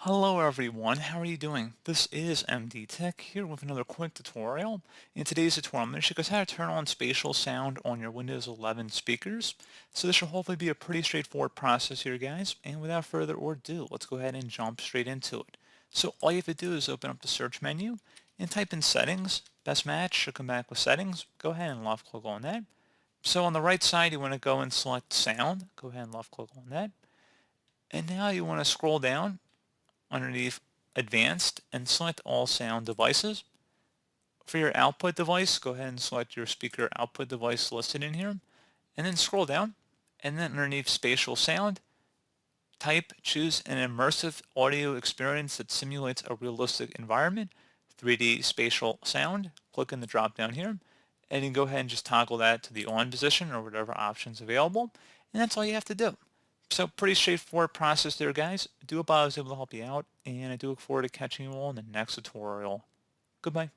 Hello everyone, how are you doing? This is MD Tech here with another quick tutorial. In today's tutorial, I'm going to show you guys how to turn on spatial sound on your Windows 11 speakers. So this should hopefully be a pretty straightforward process here, guys. And without further ado, let's go ahead and jump straight into it. So all you have to do is open up the search menu and type in settings. Best match should come back with settings. Go ahead and left click on that. So on the right side, you want to go and select sound. Go ahead and left click on that. And now you want to scroll down underneath Advanced and select All Sound Devices. For your output device, go ahead and select your speaker output device listed in here, and then scroll down, and then underneath Spatial Sound, choose an immersive audio experience that simulates a realistic environment, 3D spatial sound. Click in the drop down here, and you can go ahead and just toggle that to the on position or whatever options available, and that's all you have to do. So pretty straightforward process there, guys. I do hope I was able to help you out, and I do look forward to catching you all in the next tutorial. Goodbye.